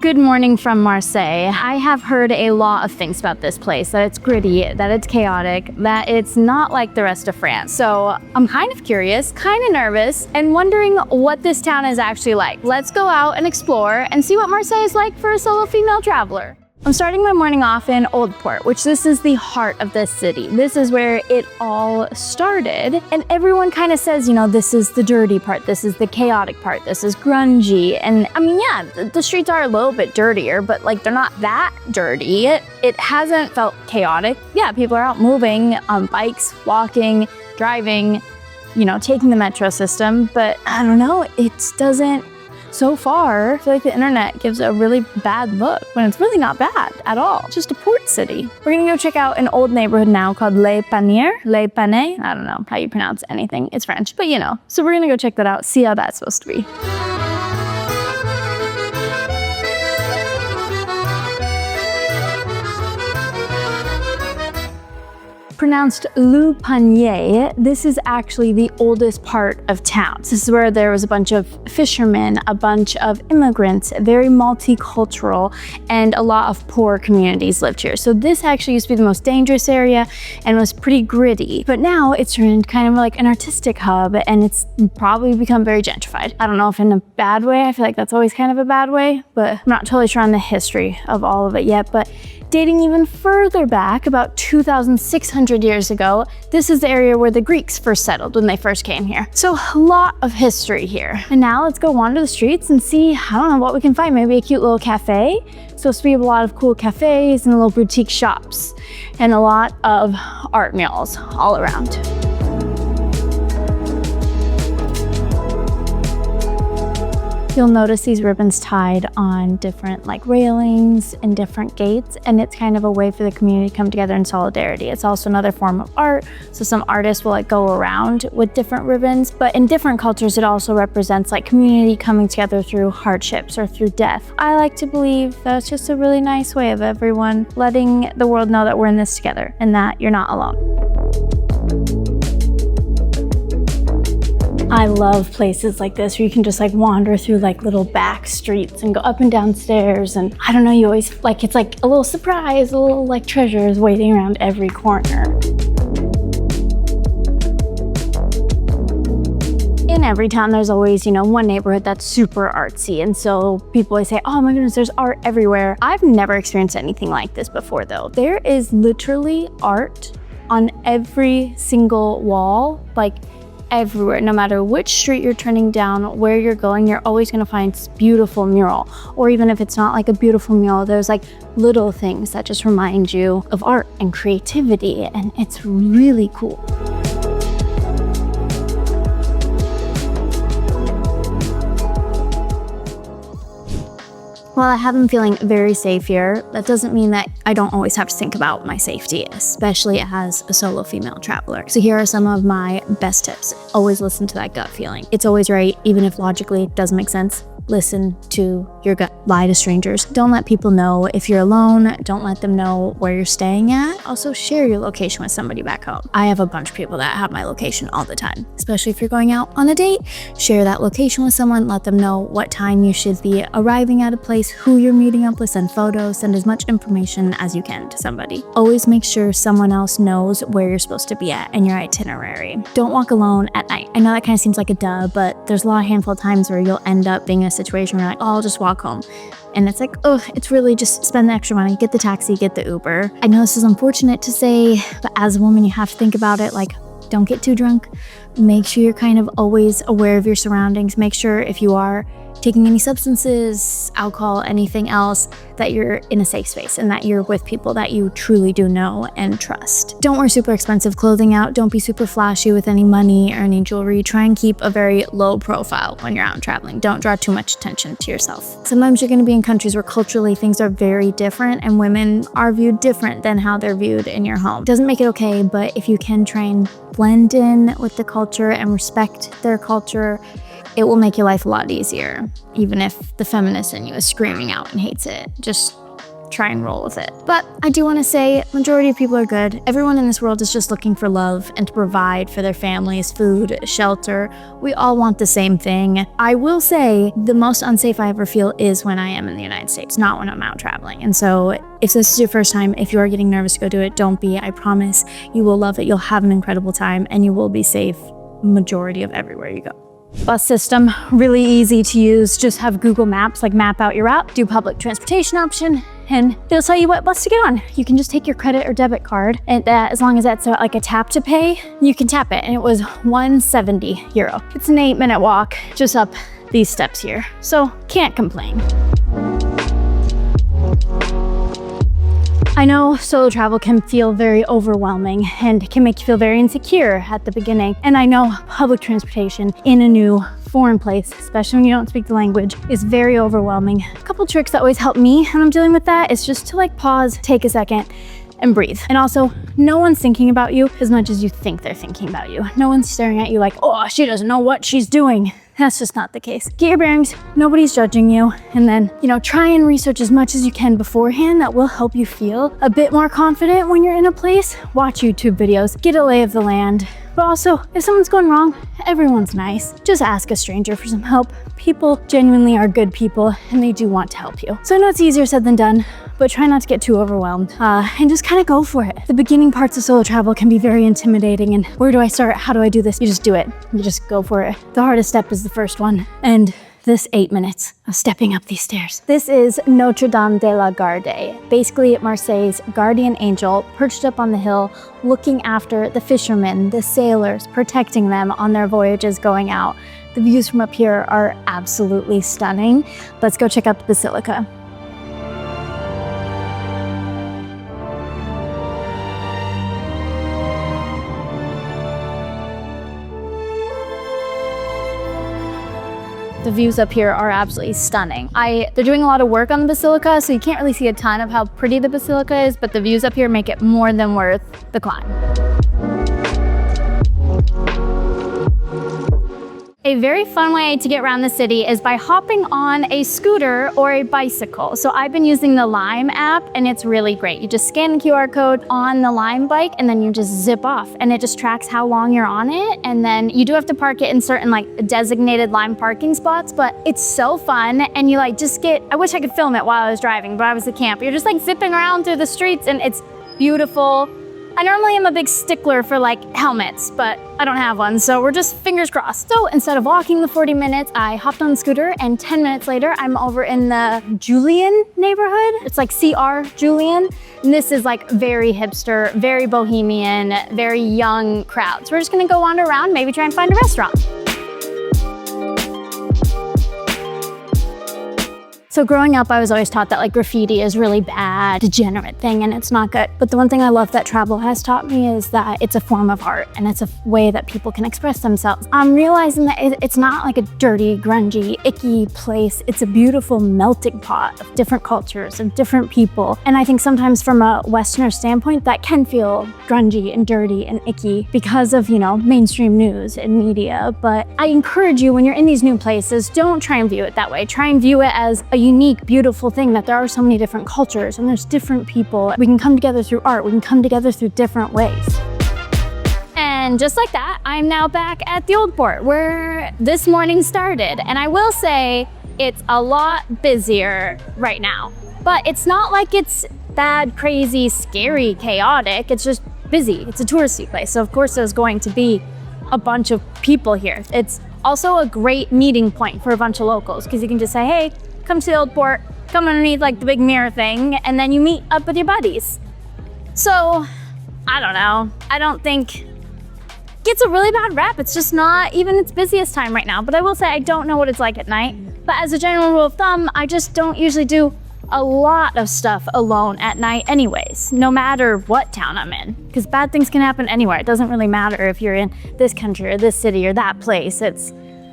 Good morning from Marseille. I have heard a lot of things about this place, that it's gritty, that it's chaotic, that it's not like the rest of France. So I'm kind of curious, kind of nervous, and wondering what this town is actually like. Let's go out and explore and see what Marseille is like for a solo female traveler. I'm starting my morning off in Old Port, which this is the heart of this city. This is where it all started. And everyone kind of says, you know, this is the dirty part, this is the chaotic part, this is grungy. And I mean, yeah, the streets are a little bit dirtier, but like they're not that dirty. It hasn't felt chaotic. Yeah, people are out moving on bikes, walking, driving, you know, taking the metro system. But I don't know, it doesn't. So far, I feel like the internet gives a really bad look when it's really not bad at all. It's just a port city. We're gonna go check out an old neighborhood now called Panier. Panier. I don't know how you pronounce anything. It's French, but you know. So we're gonna go check that out, see how that's supposed to be. Pronounced Le Panier, this is actually the oldest part of town. This is where there was a bunch of fishermen, a bunch of immigrants, very multicultural, and a lot of poor communities lived here. So this actually used to be the most dangerous area and was pretty gritty. But now it's turned kind of like an artistic hub and it's probably become very gentrified. I don't know if in a bad way, I feel like that's always kind of a bad way, but I'm not totally sure on the history of all of it yet. But dating even further back, about 2,600 years ago, this is the area where the Greeks first settled when they first came here. So a lot of history here. And now let's go wander the streets and see, I don't know what we can find, maybe a cute little cafe. So we have a lot of cool cafes and little boutique shops and a lot of art murals all around. You'll notice these ribbons tied on different like railings and different gates, and it's kind of a way for the community to come together in solidarity. It's also another form of art, so some artists will like go around with different ribbons, but in different cultures it also represents like community coming together through hardships or through death. I like to believe that it's just a really nice way of everyone letting the world know that we're in this together and that you're not alone. I love places like this where you can just like wander through like little back streets and go up and down stairs, and I don't know, you always like, it's like a little surprise, a little like treasure is waiting around every corner. In every town, there's always, you know, one neighborhood that's super artsy. And so people always say, oh my goodness, there's art everywhere. I've never experienced anything like this before though. There is literally art on every single wall, like everywhere. No matter which street you're turning down, where you're going, you're always gonna find this beautiful mural. Or even if it's not like a beautiful mural, there's like little things that just remind you of art and creativity, and it's really cool. While I have been feeling very safe here, that doesn't mean that I don't always have to think about my safety, especially as a solo female traveler. So here are some of my best tips. Always listen to that gut feeling. It's always right, even if logically it doesn't make sense. Listen to your gut. Lie to strangers. Don't let people know if you're alone. Don't let them know where you're staying at. Also, share your location with somebody back home. I have a bunch of people that have my location all the time, especially if you're going out on a date. Share that location with someone. Let them know what time you should be arriving at a place, who you're meeting up with, send photos, send as much information as you can to somebody. Always make sure someone else knows where you're supposed to be at in your itinerary. Don't walk alone at night. I know that kind of seems like a duh, but there's a handful of times where you'll end up being in a situation where you're like, oh, I'll just walk home. And it's like, oh, it's really just spend the extra money, get the taxi, get the Uber. I know this is unfortunate to say, but as a woman, you have to think about it. Like, don't get too drunk. Make sure you're kind of always aware of your surroundings. Make sure if you are taking any substances, alcohol, anything else, that you're in a safe space and that you're with people that you truly do know and trust. Don't wear super expensive clothing out. Don't be super flashy with any money or any jewelry. Try and keep a very low profile when you're out traveling. Don't draw too much attention to yourself. Sometimes you're going to be in countries where culturally things are very different and women are viewed different than how they're viewed in your home. Doesn't make it okay, but if you can try and blend in with the culture and respect their culture, it will make your life a lot easier, even if the feminist in you is screaming out and hates it. Just try and roll with it. But I do want to say, majority of people are good. Everyone in this world is just looking for love and to provide for their families, food, shelter. We all want the same thing. I will say the most unsafe I ever feel is when I am in the United States, not when I'm out traveling. And so if this is your first time, if you are getting nervous to go do it, don't be. I promise you will love it. You'll have an incredible time and you will be safe majority of everywhere you go. Bus system, really easy to use. Just have Google Maps, like map out your route, do public transportation option, and it'll tell you what bus to get on. You can just take your credit or debit card, and as long as that's like a tap to pay, you can tap it, and it was €170. It's an 8-minute walk just up these steps here, so can't complain. I know solo travel can feel very overwhelming and can make you feel very insecure at the beginning. And I know public transportation in a new foreign place, especially when you don't speak the language, is very overwhelming. A couple tricks that always help me when I'm dealing with that is just to like pause, take a second, and breathe. And also, no one's thinking about you as much as you think they're thinking about you. No one's staring at you like, oh, she doesn't know what she's doing. That's just not the case. Get your bearings, nobody's judging you, and then, try and research as much as you can beforehand. That will help you feel a bit more confident when you're in a place. Watch YouTube videos, get a lay of the land. But also, if someone's going wrong, everyone's nice. Just ask a stranger for some help. People genuinely are good people, and they do want to help you. So I know it's easier said than done, but try not to get too overwhelmed and just kind of go for it. The beginning parts of solo travel can be very intimidating, and where do I start? How do I do this? You just do it. You just go for it. The hardest step is the first one, and this 8 minutes of stepping up these stairs. This is Notre-Dame de la Garde, basically Marseille's guardian angel, perched up on the hill, looking after the fishermen, the sailors, protecting them on their voyages going out. The views from up here are absolutely stunning. Let's go check out the basilica. The views up here are absolutely stunning. They're doing a lot of work on the basilica, so you can't really see a ton of how pretty the basilica is, but the views up here make it more than worth the climb. A very fun way to get around the city is by hopping on a scooter or a bicycle. So I've been using the Lime app and it's really great. You just scan the QR code on the Lime bike and then you just zip off and it just tracks how long you're on it. And then you do have to park it in certain like designated Lime parking spots, but it's so fun. And you like just get, I wish I could film it while I was driving, but I was at camp. You're just like zipping around through the streets and it's beautiful. I normally am a big stickler for like helmets, but I don't have one, so we're just fingers crossed. So instead of walking the 40 minutes, I hopped on the scooter and 10 minutes later, I'm over in the Julien neighborhood. It's like CR Julien. And this is like very hipster, very bohemian, very young crowd. So we're just gonna go wander around, maybe try and find a restaurant. So growing up, I was always taught that like graffiti is really bad, degenerate thing, and it's not good. But the one thing I love that travel has taught me is that it's a form of art and it's a way that people can express themselves. I'm realizing that it's not like a dirty, grungy, icky place. It's a beautiful melting pot of different cultures and different people. And I think sometimes from a Westerner standpoint, that can feel grungy and dirty and icky because of, mainstream news and media. But I encourage you when you're in these new places, don't try and view it that way. Try and view it as a unique, beautiful thing that there are so many different cultures and there's different people. We can come together through art. We can come together through different ways. And just like that, I'm now back at the Old Port where this morning started. And I will say it's a lot busier right now, but it's not like it's bad, crazy, scary, chaotic. It's just busy. It's a touristy place. So of course there's going to be a bunch of people here. It's also a great meeting point for a bunch of locals because you can just say, hey, come to the Old Port, come underneath like the big mirror thing, and then you meet up with your buddies. So, I don't know. I don't think it gets a really bad rap. It's just not even its busiest time right now. But I will say I don't know what it's like at night. But as a general rule of thumb, I just don't usually do a lot of stuff alone at night anyways, no matter what town I'm in. Because bad things can happen anywhere. It doesn't really matter if you're in this country or this city or that place.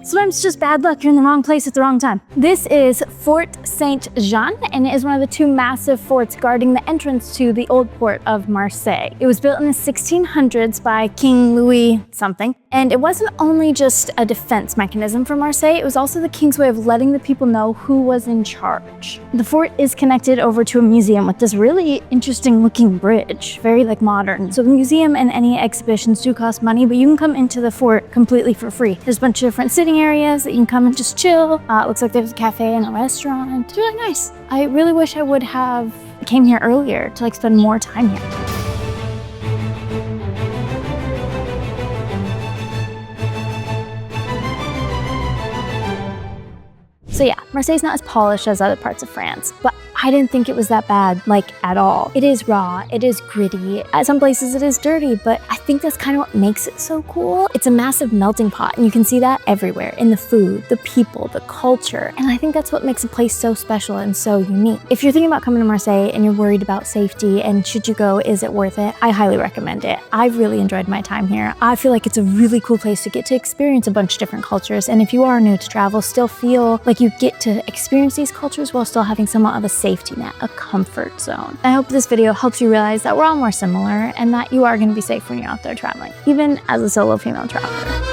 Sometimes it's just bad luck. You're in the wrong place at the wrong time. This is Forte Saint-Jean, and it is one of the two massive forts guarding the entrance to the Old Port of Marseille. It was built in the 1600s by King Louis something. And it wasn't only just a defense mechanism for Marseille, it was also the king's way of letting the people know who was in charge. The fort is connected over to a museum with this really interesting looking bridge, very like modern. So the museum and any exhibitions do cost money, but you can come into the fort completely for free. There's a bunch of different sitting areas that you can come and just chill. It looks like there's a cafe and a restaurant. It's really nice. I really wish I would have came here earlier to like spend more time here. So yeah, Marseille's not as polished as other parts of France, but I didn't think it was that bad, like at all. It is raw, it is gritty. At some places it is dirty, but I think that's kind of what makes it so cool. It's a massive melting pot, and you can see that everywhere, in the food, the people, the culture. And I think that's what makes a place so special and so unique. If you're thinking about coming to Marseille and you're worried about safety and should you go, is it worth it? I highly recommend it. I've really enjoyed my time here. I feel like it's a really cool place to get to experience a bunch of different cultures. And if you are new to travel, still feel like you get to experience these cultures while still having somewhat of a safety net, a comfort zone. I hope this video helps you realize that we're all more similar and that you are going to be safe when you're out there traveling, even as a solo female traveler.